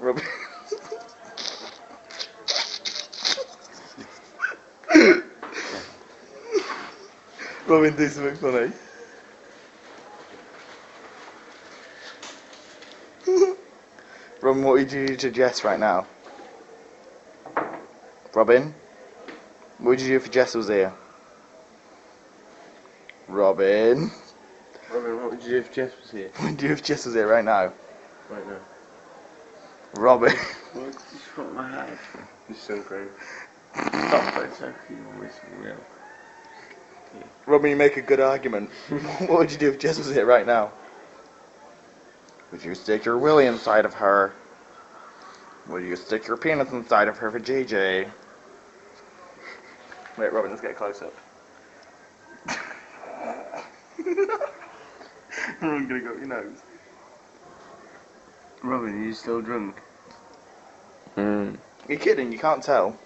Robin. Robin, do something funny. Robin, what would you do to Jess right now? Robin? What would you do if Jess was here? Robin? Robin, what would you do if Jess was here? What would you do if Jess was here right now? Right now. Robin? What? You just got my head. You sun cream. Stop for a second, you're always real. Yeah. Robin, you make a good argument. What would you do if Jess was here right now? Would you stick your willy inside of her? Would you stick your penis inside of her for JJ? Wait, Robin, let's get a close up. I'm gonna go up your nose. Robin, are you still drunk? You're kidding, you can't tell.